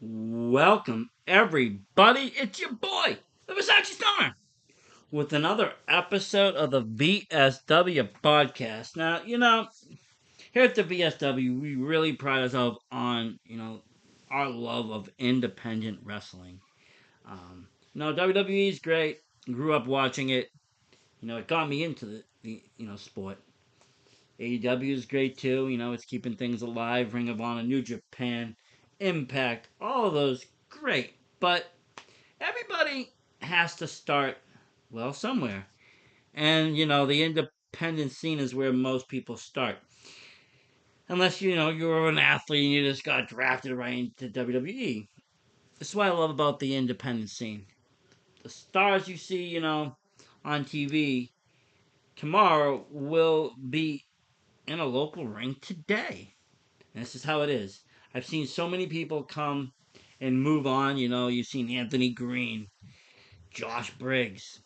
Welcome, everybody. It's your boy, the VSW Star, with another episode of the VSW podcast. Now, here at the VSW, we really pride ourselves on, our love of independent wrestling. WWE is great. Grew up watching it. It got me into the sport. AEW is great too. It's keeping things alive. Ring of Honor, New Japan, Impact, all of those great. But everybody has to start, well, somewhere. And, the independent scene is where most people start. Unless, you're an athlete and you just got drafted right into WWE. That's what I love about the independent scene. The stars you see, on TV tomorrow will be in a local ring today. And this is how it is. I've seen so many people come and move on. You've seen Anthony Green, Josh Briggs,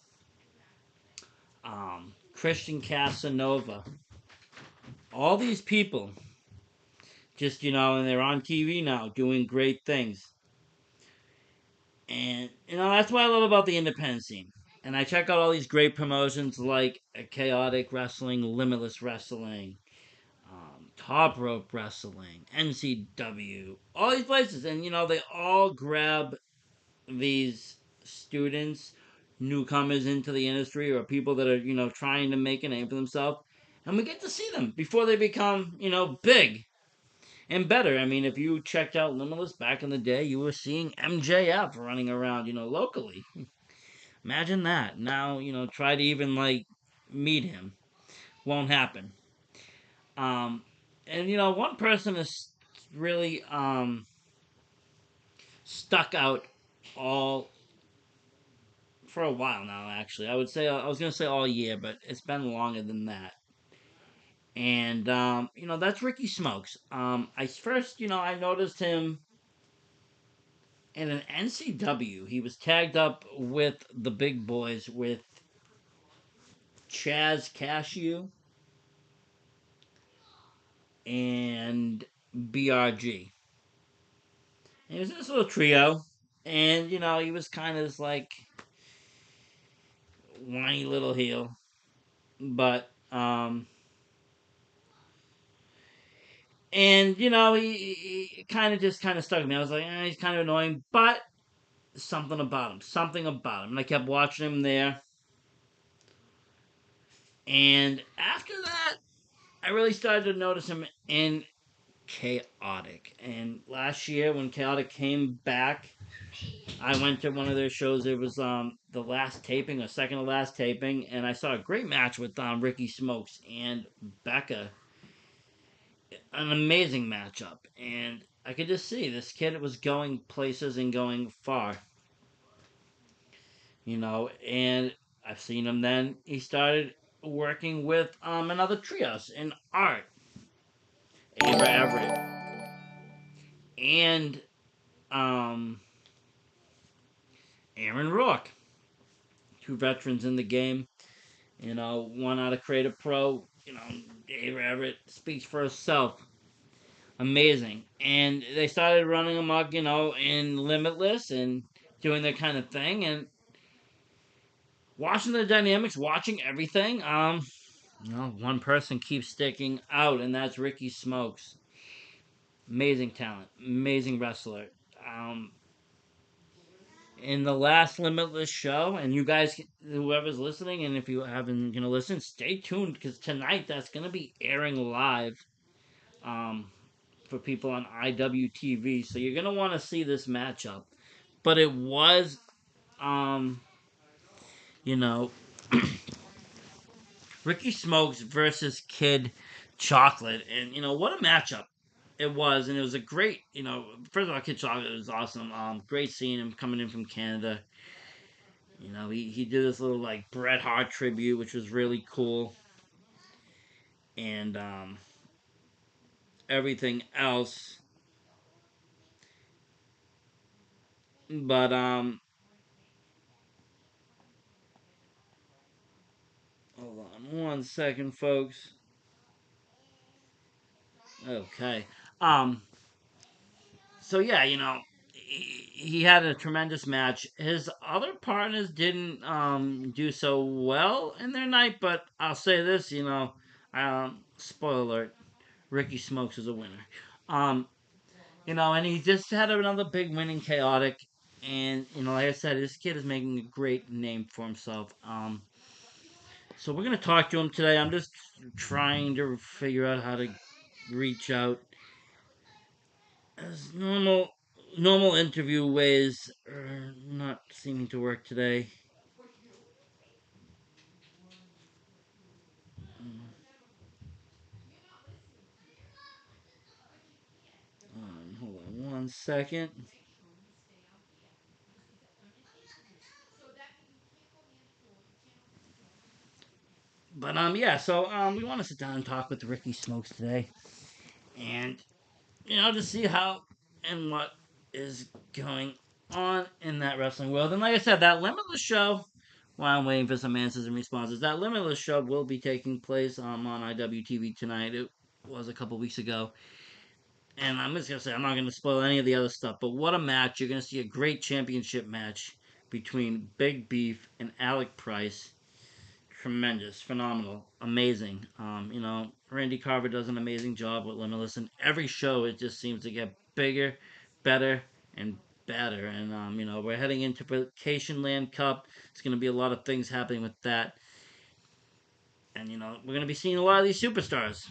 Christian Casanova. All these people, just, and they're on TV now doing great things. And, that's what I love about the independent scene. And I check out all these great promotions like Chaotic Wrestling, Limitless Wrestling, Top Rope Wrestling, NCW, all these places. And, they all grab these students, newcomers into the industry, or people that are, trying to make a name for themselves. And we get to see them before they become, big and better. I mean, if you checked out Limitless back in the day, you were seeing MJF running around, locally. Imagine that. Now, try to even, meet him. Won't happen. Um, and, one person is really stuck out all for a while now. Actually, I was gonna say all year, but it's been longer than that. And that's Ricky Smokes. I first, I noticed him in an NCW. He was tagged up with the big boys with Chaz Cashew and BRG. And it was this little trio, and he was kind of this whiny little heel, but and he kind of just kind of stuck with me. I was like, he's kind of annoying, but something about him. And I kept watching him there. And after that, I really started to notice him in Chaotic. And last year, when Chaotic came back, I went to one of their shows. It was the last taping, or second to last taping, and I saw a great match with Ricky Smokes and Becca. An amazing matchup, and I could just see this kid was going places and going far. And I've seen him then. He started working with another trios in art, Ava Everett, and um, Aaron Rourke, two veterans in the game. One out of Creative Pro. Ava Everett speaks for herself. Amazing. And they started running amok, in Limitless and doing their kind of thing. And watching the dynamics, watching everything, one person keeps sticking out, and that's Ricky Smokes. Amazing talent, amazing wrestler. Um, in the last Limitless show, and you guys, whoever's listening, and if you haven't gonna listen, stay tuned because tonight that's gonna be airing live, um, for people on IWTV. So you're gonna want to see this matchup. But it was, um, you know, Ricky Smokes versus Kid Chocolate, and what a matchup it was, and it was a great, first of all, Kid Chocolate was awesome. Great seeing him coming in from Canada. He did this little Bret Hart tribute, which was really cool, and everything else. But hold on one second, folks. Okay. Um. So yeah, he had a tremendous match. His other partners didn't do so well in their night, but I'll say this, spoiler alert, Ricky Smokes is a winner. Um, and he just had another big win in Chaotic. And, like I said, this kid is making a great name for himself. So we're going to talk to him today. I'm just trying to figure out how to reach out. As normal interview ways are not seeming to work today. Hold on 1 second. But yeah, so we want to sit down and talk with Ricky Smokes today, and to see how and what is going on in that wrestling world. And like I said, that Limitless show, while I'm waiting for some answers and responses, that Limitless show will be taking place on IWTV tonight. It was a couple weeks ago. And I'm just going to say, I'm not going to spoil any of the other stuff, but what a match. You're going to see a great championship match between Big Beef and Alec Price. Tremendous, phenomenal, amazing. Randy Carver does an amazing job with Limitless, and every show it just seems to get bigger, better, and better. And we're heading into Vacation Land Cup. It's going to be a lot of things happening with that, and we're going to be seeing a lot of these superstars.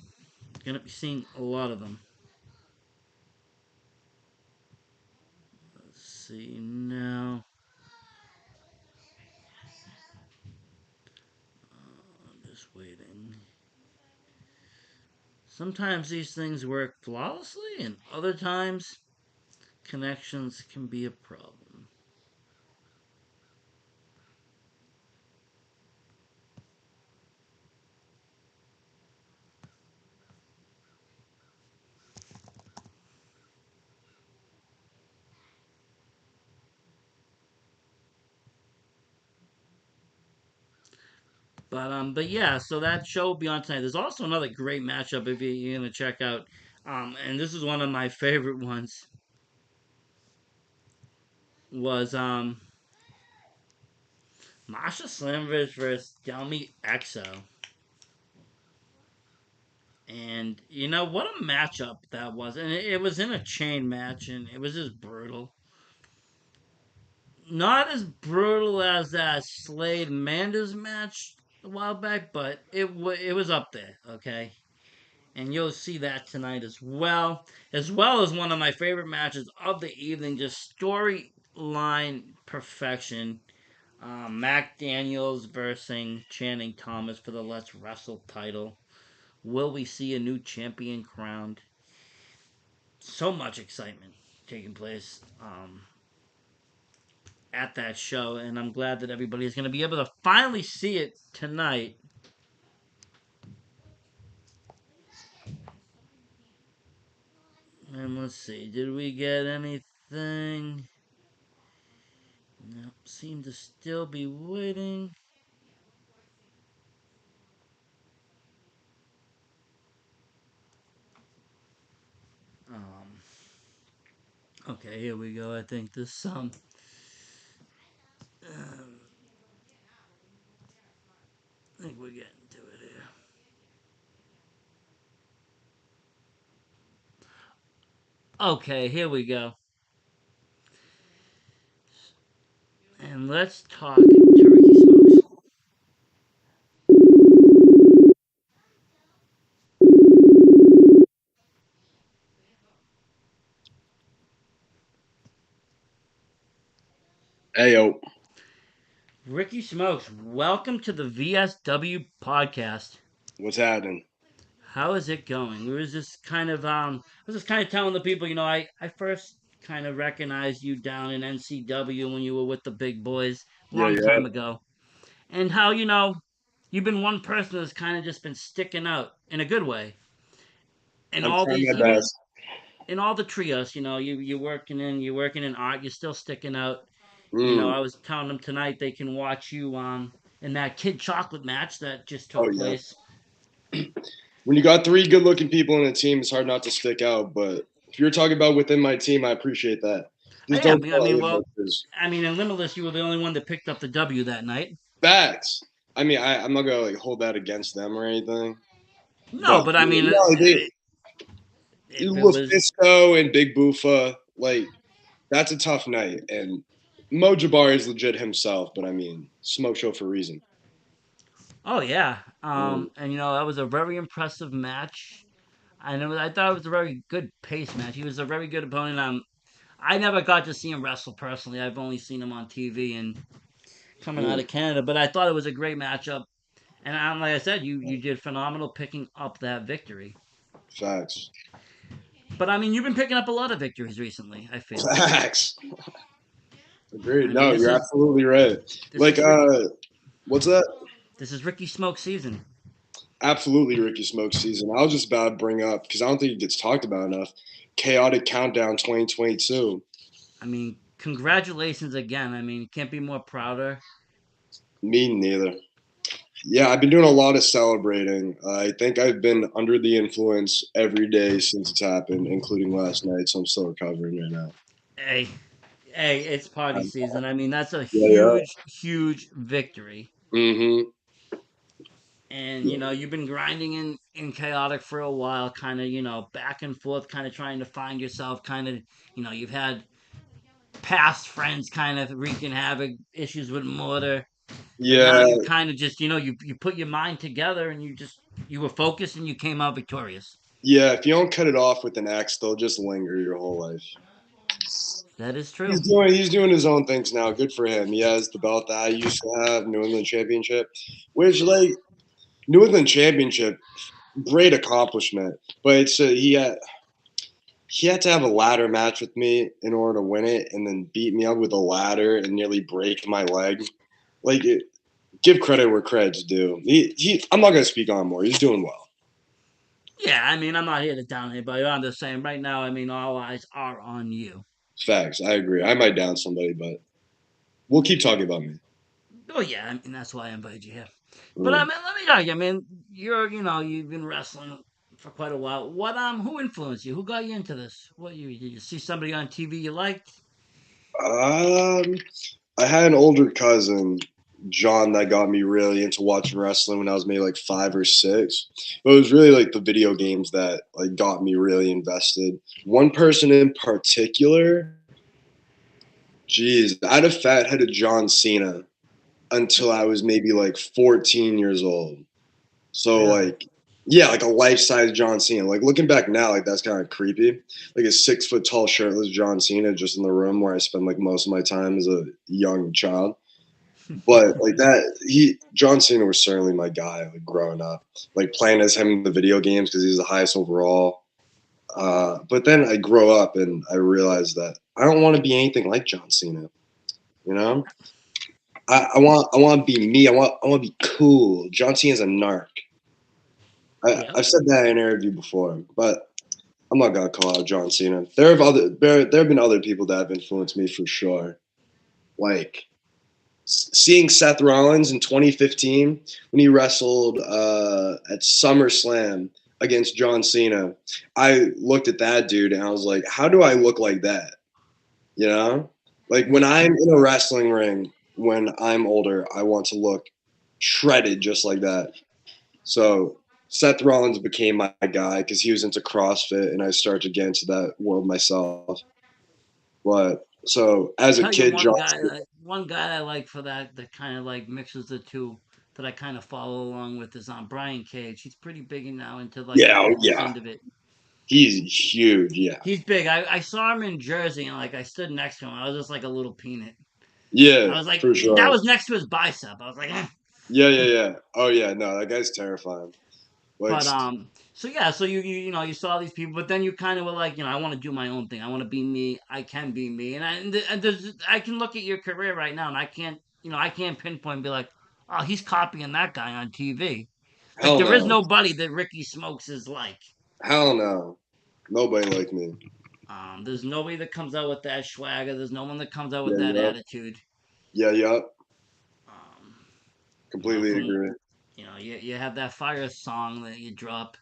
Going to be seeing a lot of them. Let's see now. I'm just waiting. Sometimes these things work flawlessly, and other times connections can be a problem. But yeah, so that show will be on tonight. There's also another great matchup if you're gonna check out, and this is one of my favorite ones. Was Masha Slamovich versus Delmi Exo, and what a matchup that was, and it was in a chain match, and it was just brutal. Not as brutal as that Slade Manders match a while back, but it was up there. Okay, and you'll see that tonight as well as one of my favorite matches of the evening. Just storyline perfection. Mac Daniels versus Channing Thomas for the Let's Wrestle title. Will we see a new champion crowned? So much excitement taking place at that show, and I'm glad that everybody is going to be able to finally see it tonight. And let's see, did we get anything? No, seem to still be waiting. Um, okay, here we go. I think this I think we're getting to it here. Okay, here we go. And let's talk to Ricky Smokes. Hey yo, Ricky Smokes, welcome to the VSW podcast. what's happening? How is it going? We was just kind of I was just kind of telling the people, I first kind of recognized you down in NCW when you were with the big boys Yeah, long yeah. time ago. And how, you've been one person that's kind of just been sticking out in a good way. And I'm all trying these my even best. in all the trios, you're working in art, you're still sticking out. Mm. I was telling them tonight they can watch you in that Kid Chocolate match that just Oh took yeah. place. When you got three good-looking people in a team, it's hard not to stick out. But if you're talking about within my team, I appreciate that. I Just don't am. do I all mean, the well, mixes. I mean, in Limitless, you were the only one that picked up the W that night. Facts. I mean, I'm not gonna like hold that against them or anything, No, but but I mean, no, they if it was, LuFisco and Big Boofa, like that's a tough night. And Mo Jabari is legit himself, but I mean, smoke show for a reason. oh yeah, Mm, and that was a very impressive match. I thought it was a very good pace match. He was a very good opponent. I never got to see him wrestle personally. I've only seen him on TV and coming out mm, of Canada. But I thought it was a great matchup. And like I said, you did phenomenal picking up that victory. facts. But I mean, you've been picking up a lot of victories recently. I feel. Facts. Agreed. I mean, No, this you're is absolutely right. this Like, is Ricky. what's that? This is Ricky Smoke season. Absolutely Ricky Smoke season. I was just about to bring up because I don't think it gets talked about enough. Chaotic Countdown 2022. I mean, congratulations again. I mean, you can't be more prouder. Me neither. Yeah, I've been doing a lot of celebrating. I think I've been under the influence every day since it's happened, including last night. So I'm still recovering right now. Hey, hey, it's party season. I mean, that's a Yeah, yeah. huge, huge victory. Mm-hmm. And Yeah. you've been grinding in chaotic for a while, kind of back and forth, kind of trying to find yourself. Kind of you've had past friends kind of wreaking havoc, issues with mortar, but now Yeah, you kind of just you put your mind together and you were focused and you came out victorious. yeah. If you don't cut it off with an X, they'll just linger your whole life. That is He's true. doing his own things now. Good for him. He has the belt that I used to have, New England Championship, which like New England Championship, great accomplishment. But he had to have a ladder match with me in order to win it, and then beat me up with a ladder and nearly break my leg. Like, give credit where credit's due. I'm not gonna speak on him more. He's doing well. Yeah, I mean, I'm not here to down anybody. I'm just saying right now. I mean, all eyes are on you. Facts. I agree. I might down somebody, but we'll keep talking about me. Oh yeah, I mean that's why I invited you here. But I Mm. mean, let me tell you, I mean, you've been wrestling for quite a while. Who influenced you? Who got you into this? Did you see somebody on TV you liked? Um, I had an older cousin, John, that got me really into watching wrestling when I was maybe like 5 or 6. But it was really like the video games that like got me really invested. One person in particular, geez, I had a fat headed John Cena until I was maybe like 14 years old. So Really? like, yeah, like a life size John Cena. Like looking back now, like that's kind of creepy. Like a 6 foot tall shirtless John Cena just in the room where I spend like most of my time as a young child. But like that, John Cena was certainly my guy like growing up, like playing as him in the video games because he's the highest overall. But then I grow up and I realized that I don't want to be anything like John Cena. You know, I want to be me. I want to be cool. John Cena's a narc. Yeah. I've said that in an interview before, but I'm not gonna call out John Cena. There have been other people that have influenced me for sure. Like seeing Seth Rollins in 2015 when he wrestled at SummerSlam against John Cena, I looked at that dude and I was like, how do I look like that? You know, like when Yeah. I'm in a wrestling ring, when I'm older, I want to look shredded just like that. So Seth Rollins became my guy because he was into CrossFit, and I started to get into that world myself. But so I as a tell you, kid, John. one guy I like for that kind of like mixes the two that I kind of follow along with is on Brian Cage. He's pretty big now into like the Yeah, oh, fitness yeah, end of it. he's huge. Yeah, He's big. I saw him in Jersey and like I stood next to him. I was just like a little peanut. yeah, I was like, for that sure. was next to his bicep. I was like, eh. Yeah, yeah, yeah. Oh yeah, no, that guy's terrifying. Like, But so yeah, so you saw these people, but then you kind of were like, I want to do my own thing. I want to be me. I can be me, I can look at your career right now, and I can't pinpoint and be like, oh, he's copying that guy on TV. Like hell there is no, nobody that Ricky Smokes is like. hell no, nobody like me. There's nobody that comes out with that swagger. There's no one that comes out with Yeah, that yeah, attitude. yeah, yeah. Um, Completely from agree. you have that fire song that you drop,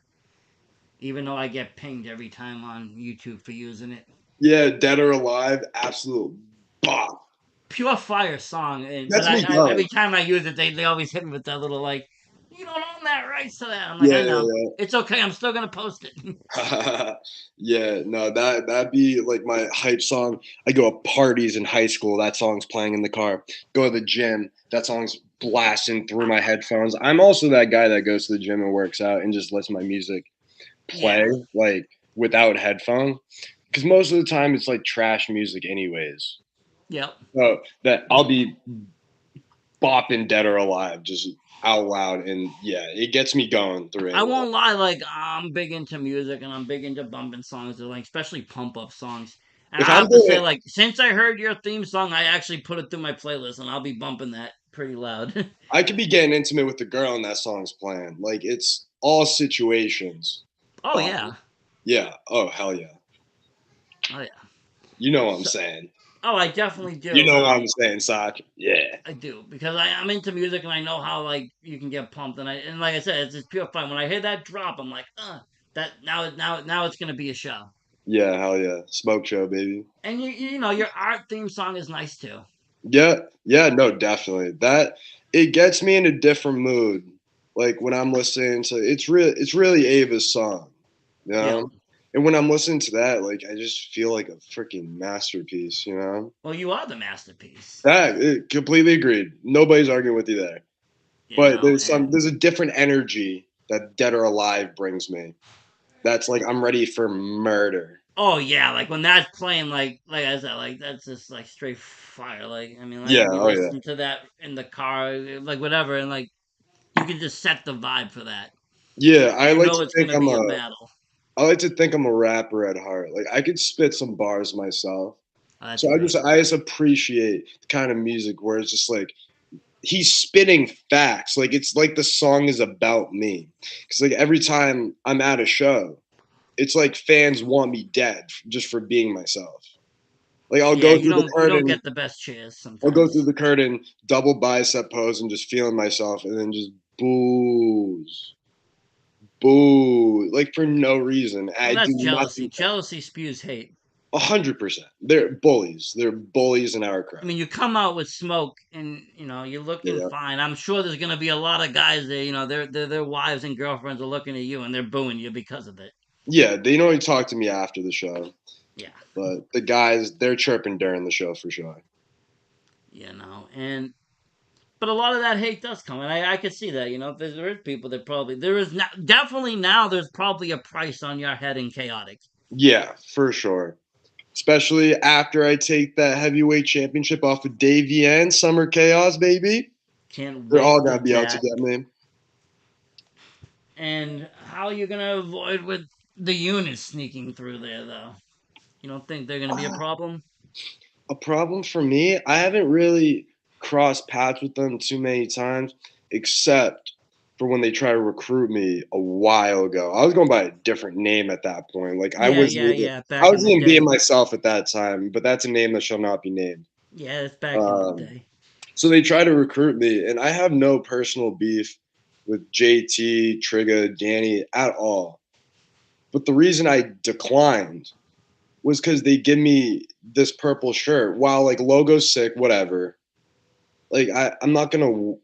even though I get pinged every time on YouTube for using it. Yeah, Dead or Alive, absolute bop. Pure fire song. But Gets me every going. time I use it, they always hit me with that little like, you don't own that rights to that. I'm like, Yeah, I know. yeah, It's okay. I'm still gonna post it. yeah. Yeah, no, that'd be like my hype song. I go to parties in high school, that song's playing in the car. Go to the gym, that song's blasting through my headphones. I'm also that guy that goes to the gym and works out and just lets my music play Yeah. like without headphone. Because most of the time it's like trash music anyways. Yep. So that I'll be bopping Dead or Alive just out loud, and yeah, it gets me going through I anything. won't lie, like I'm big into music and I'm big into bumping songs, like especially pump up songs. And If I I'm have to doing say, it, like, since I heard your theme song, I actually put it through my playlist and I'll be bumping that pretty loud. I could be getting intimate with the girl and that song's playing. Like it's all situations. Oh Bop. yeah. Yeah. Oh hell yeah. Oh yeah. You know what I'm So, saying. oh, I definitely You do. know what I'm saying, Sach. Yeah. I do because I'm into music and I know how like you can get pumped and like I said, it's just pure fun. When I hear that drop, I'm like, that now it's gonna be a show. Yeah. Hell yeah. Smoke show, baby. And you know your art theme song is nice too. Yeah. Yeah. No, definitely. That it gets me in a different mood. Like when I'm listening to it's really Ava's song. You Yep. know? And when I'm listening to that, like I just feel like a freaking masterpiece, you know? Well, you are the masterpiece. Completely agreed. Nobody's arguing with you there. You But know, and there's a different energy that Dead or Alive brings me. That's like I'm ready for murder. oh yeah, like when that's playing, like I said, like that's just like straight fire. Like I mean, like Yeah, you oh yeah. listen to that in the car, like whatever, and like you can just set the vibe for that. Yeah, You know it's gonna be a battle. I like to think I'm a rapper at heart. Like I could spit some bars myself. Oh, that's So great. I just appreciate the kind of music where it's just like he's spitting facts. Like it's like the song is about me. Cuz like every time I'm at a show, it's like fans want me dead just for being myself. Like Yeah, you don't get the best cheers I'll go through sometimes. the curtain, double bicep pose, and just feeling myself, and then just booze, boo, like for no reason. Well, I do that's jealousy. nothing. Jealousy spews hate. 100%. They're bullies. They're bullies in our I crowd. mean, you come out with smoke, and you're looking Yeah, fine. I'm sure there's gonna be a lot of guys there. You know, their wives and girlfriends are looking at you, and they're booing you because of it. yeah. They normally talk to me after the show, Yeah, but the guys they're chirping during the show for sure. and but a lot of that hate does come, and I could see that. There is people that probably there is not, definitely now. There's probably a price on your head in chaotic. Yeah, for sure. Especially after I take that heavyweight championship off of Davey and Summer Chaos, baby. Can't They're all wait for gonna be out to that. get me. And how are you gonna avoid with the units sneaking through there, though? You don't think they're gonna be a problem? A problem for me, I haven't really crossed paths with them too many times, except for when they try to recruit me a while ago. I was going by a different name at that point. Like Yeah. I Back in wasn't the even being day. myself at that time, but that's a name that shall not be named. Yeah, it's back in the Um, day. so they try to recruit me, and I have no personal beef with JT, Trigga, Danny at all. But the reason I declined was because they give me this purple shirt. While like logo's sick, whatever. Like I'm not gonna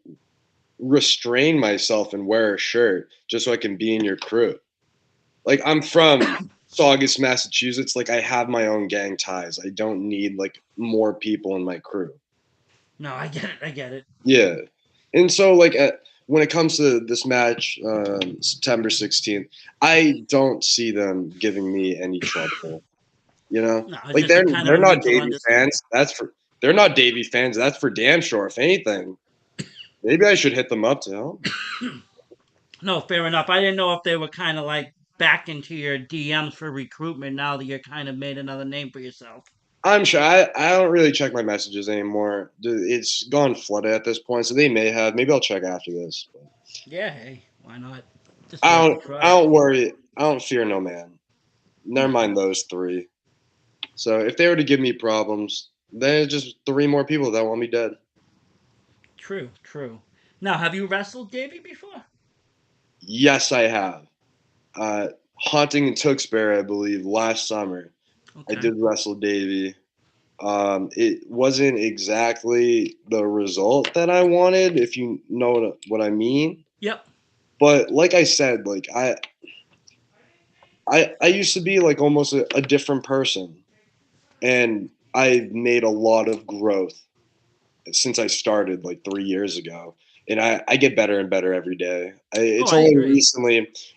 restrain myself and wear a shirt just so I can be in your crew. Like I'm from Saugus, Massachusetts. Like I have my own gang ties. I don't need like more people in my crew. No, I get it. I get it. Yeah, and so like when it comes to this match, September 16th, I don't see them giving me any trouble. You know, No, it's like just a kind of they're a not mutual Davy understanding. fans. They're not Davy fans. That's for damn sure. If anything, maybe I should hit them up to help. No, fair enough. I didn't know if they were kind of like back into your DMs for recruitment now that you're kind of made another name for yourself. I'm sure I don't really check my messages anymore. It's gone flooded at this point, so they may have. Maybe I'll check after this. Yeah, hey, why not? Just worth a I try. don't worry. I don't fear no man. Never No, mind those three. So if they were to give me problems, then it's just three more people that want me dead. true, true. Now, have you wrestled Davey before? Yes, I have. Uh, Haunting in Tewksbury, I believe, last summer. I Okay. did wrestle Davey. It wasn't exactly the result that I wanted, if you know what I mean. Yep. But like I said, like I used to be like almost a different person, and I've made a lot of growth since I started like 3 years ago. And I get better and better every day. Oh, I agree.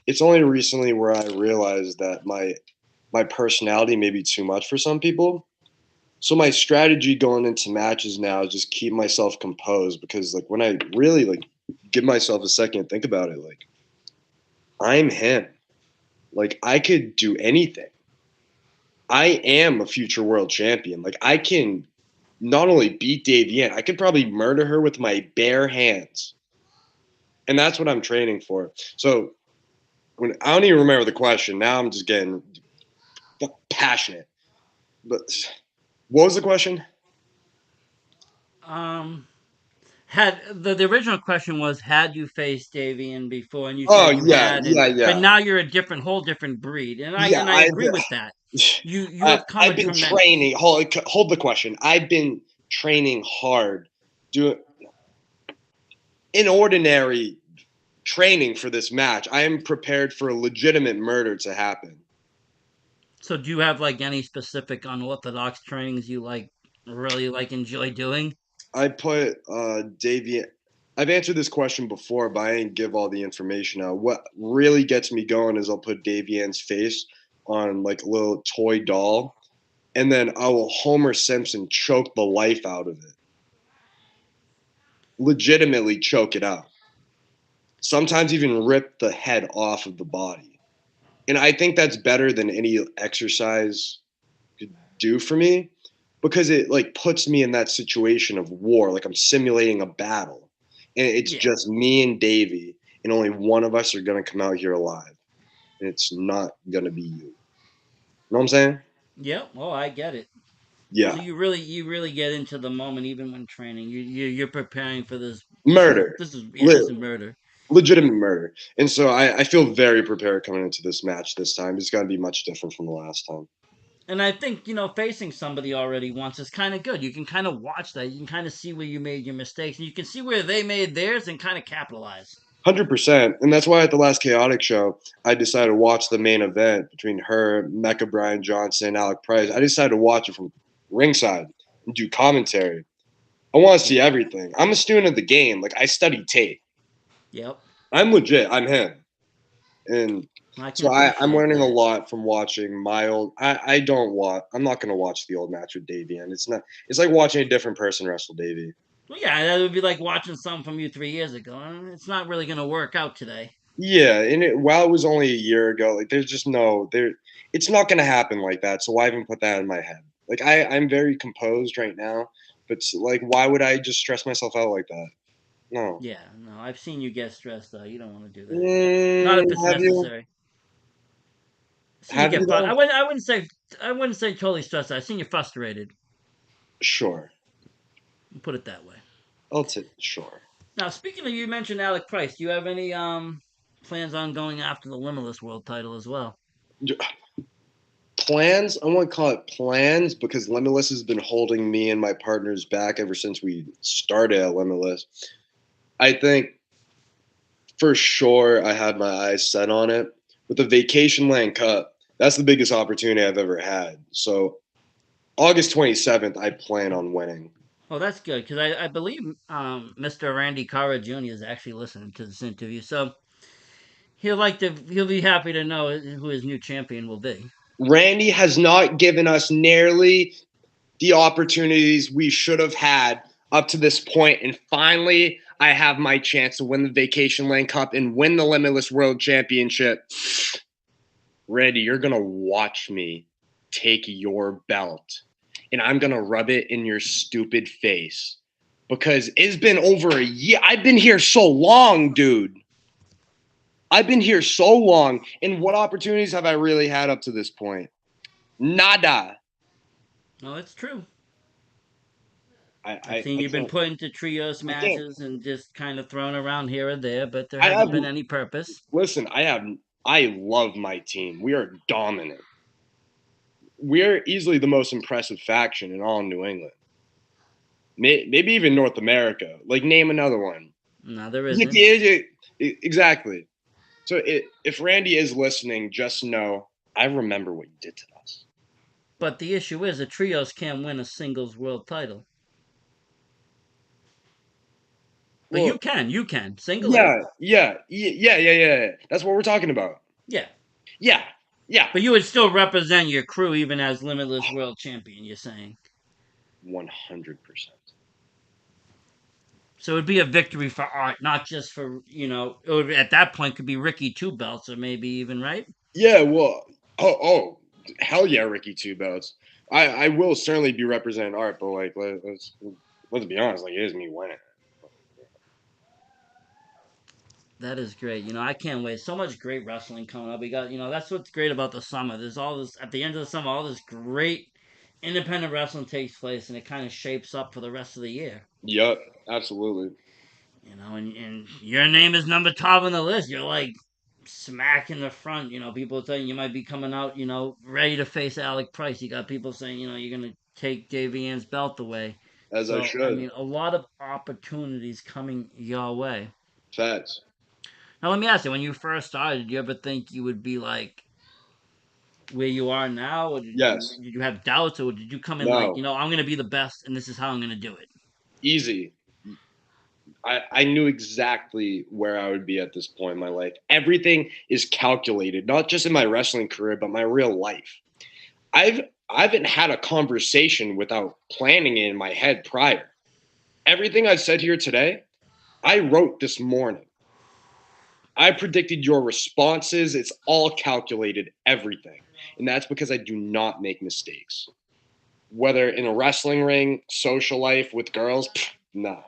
It's only recently where I realized that my personality may be too much for some people. So my strategy going into matches now is just keep myself composed, because like when I really like give myself a second to think about it, like I'm him. Like I could do anything. I am a future world champion. Like I can not only beat Davienne, I could probably murder her with my bare hands. And that's what I'm training for. So when I don't even remember the question, now I'm just getting passionate. But what was the question? Um, had the original question was, had you faced Davian before, and you Oh said you yeah, had, and yeah, but yeah. now you're a different, whole different breed, and I Yeah, and I agree with that. You have come I've a been tremendous. training. Hold the question. I've been training hard, doing in ordinary training for this match. I am prepared for a legitimate murder to happen. So, do you have like any specific unorthodox trainings you like, really like, enjoy doing? I put Davy. I've answered this question before, but I didn't give all the information out. What really gets me going is I'll put Davian's face on like a little toy doll, and then I will Homer Simpson choke the life out of it. Legitimately choke it out. Sometimes even rip the head off of the body. And I think that's better than any exercise could do for me, because it like puts me in that situation of war, like I'm simulating a battle. And it's Yeah. just me and Davey, and only one of us are going to come out here alive. And it's not going to be you. You know what I'm saying? Yep. Oh, I get it. So Yeah. you really get into the moment even when training. You're preparing for this. Murder. This is murder. Legitimate murder. And so I feel very prepared coming into this match this time. It's going to be much different from the last time. And I think, facing somebody already once is kind of good. You can kind of watch that. You can kind of see where you made your mistakes, and you can see where they made theirs and kind of capitalize. 100%. And that's why at the last Chaotic show, I decided to watch the main event between her, Mecca Brian Johnson, and Alec Price. I decided to watch it from ringside and do commentary. I want to see Yeah. everything. I'm a student of the game. Like, I study tape. Yep. I'm legit. I'm him. And I can so I'm appreciate learning a that. lot from watching my old. I don't watch. I'm not going to watch the old match with Davey. And it's not. It's like watching a different person wrestle Davey. Well, yeah, that would be like watching something from you 3 years ago. It's not really going to work out today. Yeah, and while it was only a year ago, like there's just no there. It's not going to happen like that. So why even put that in my head? Like I'm very composed right now, but like why would I just stress myself out like that? No. Yeah, no, I've seen you get stressed though. You don't want to do that. Not Mm, if it's have you? necessary. I've seen you Have you get. though? I wouldn't say totally stressed. I've seen you frustrated. Sure. Put it that way. I'll take sure. Now, speaking of, you mentioned Alec Price. Do you have any plans on going after the Limitless World Title as well? Plans? I won't call it plans, because Limitless has been holding me and my partners back ever since we started at Limitless. I think for sure I had my eyes set on it. With the Vacation Land Cup, that's the biggest opportunity I've ever had. So August 27th, I plan on winning. Oh, that's good because I believe Mr. Randy Cara Jr. is actually listening to this interview, so he'll be happy to know who his new champion will be. Randy has not given us nearly the opportunities we should have had up to this point, and finally I have my chance to win the Vacation Land Cup and win the Limitless World Championship. Randy, you're going to watch me take your belt, and I'm going to rub it in your stupid face, because it's been over a year. I've been here so long, dude. I've been here so long. And what opportunities have I really had up to this point? Nada. No, it's true. I, I've I, seen I you've been can't. put into trios I can't. matches and just kind of thrown around here and there, but there I hasn't have. been any purpose. Listen, I love my team. We are dominant. we're easily the most impressive faction in all New England. Maybe even North America. Like, name another one. No, there Yeah, isn't. yeah, yeah, exactly. So if Randy is listening, just know I remember what you did to us. But the issue is, the trios can't win a singles world title. But Well, you can singly. yeah. That's what we're talking about. Yeah, Yeah, yeah, but you would still represent your crew even as Limitless World Champion. You're saying 100%. so it'd be a victory for Art, not just for It would at that point could be Ricky two belts or maybe even right. Yeah, well, oh, hell yeah, Ricky Two Belts. I will certainly be representing Art, but like let's be honest, like it is me winning. That is great. I can't wait. So much great wrestling coming up. We got, that's what's great about the summer. There's all this, at the end of the summer, all this great independent wrestling takes place and it kind of shapes up for the rest of the year. Yep, absolutely. And your name is number top on the list. You're like smack in the front. People saying you might be coming out, ready to face Alec Price. You got people saying, you're going to take JVN's belt away. As I So, I should. mean, a lot of opportunities coming your way. Facts. Now, let me ask you, when you first started, did you ever think you would be like where you are now? Or Yes. did you have doubts? Or did you come in like, No. I'm going to be the best and this is how I'm going to do it? Easy. I knew exactly where I would be at this point in my life. Everything is calculated, not just in my wrestling career, but my real life. I've I haven't had a conversation without planning it in my head prior. Everything I said here today, I wrote this morning. I predicted your responses. It's all calculated, everything. And that's because I do not make mistakes. Whether in a wrestling ring, social life, with girls, nah.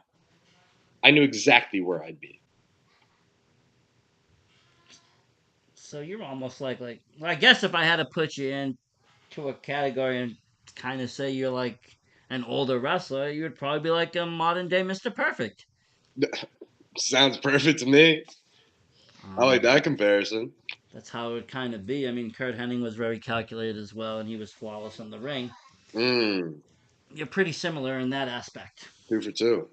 I knew exactly where I'd be. So you're almost like well, I guess if I had to put you into a category and kind of say you're like an older wrestler, you would probably be like a modern day Mr. Perfect. Sounds perfect to me. I like Um, that comparison. that's how it would kind of be. I mean, Kurt Hennig was very calculated as well, and he was flawless in the ring. Mm, You're pretty similar in that aspect. 2 for 2.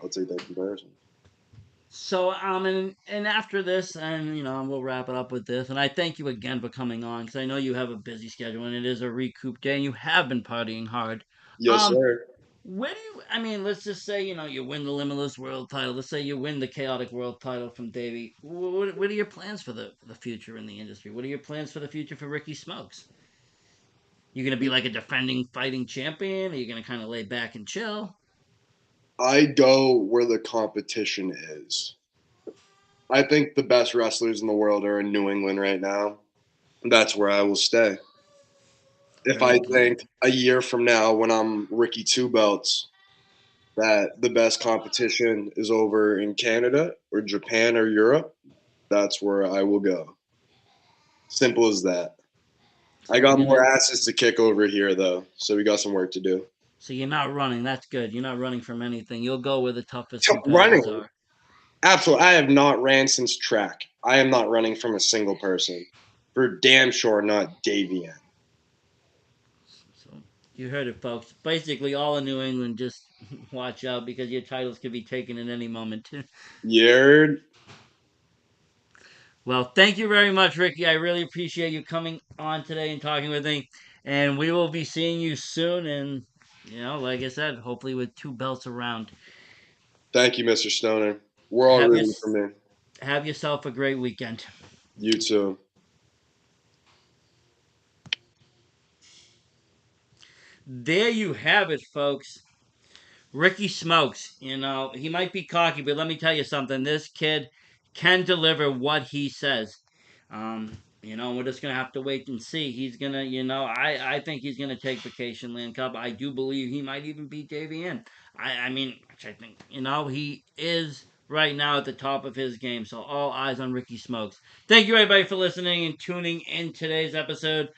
I'll take that comparison. So, and after this, and we'll wrap it up with this. And I thank you again for coming on because I know you have a busy schedule and it is a recoup day, and you have been partying hard. Yes, Um, sir. where do you? I mean, let's just say you win the Limitless World Title. Let's say you win the Chaotic World Title from Davey. What are your plans for the future in the industry? What are your plans for the future for Ricky Smokes? You gonna be like a defending fighting champion? Are you gonna kind of lay back and chill? I go where the competition is. I think the best wrestlers in the world are in New England right now. That's where I will stay. If Very I good. think a year from now, when I'm Ricky Two Belts, that the best competition is over in Canada or Japan or Europe, that's where I will go. Simple as that. I So you're got more gonna. asses to kick over here, though, so we got some work to do. So you're not running. That's good. You're not running from anything. You'll go where the toughest competitors Running, are. absolutely. I have not ran since track. I am not running from a single person. For damn sure, not Davian. So you heard it, folks. Basically, all in New England, just watch out because your titles could be taken at any moment. You're. Well, thank you very much, Ricky. I really appreciate you coming on today and talking with me. And we will be seeing you soon. And like I said, hopefully with two belts around. Thank you, Mr. Stoner. We're all Have your rooting for me. have yourself a great weekend. You too. There you have it, folks. Ricky Smokes, he might be cocky, but let me tell you something. This kid can deliver what he says. We're just gonna have to wait and see. He's gonna, I think he's gonna take Vacation Land Cup. I do believe he might even beat JVN. I mean, which I think, he is right now at the top of his game. So all eyes on Ricky Smokes. Thank you everybody for listening and tuning in today's episode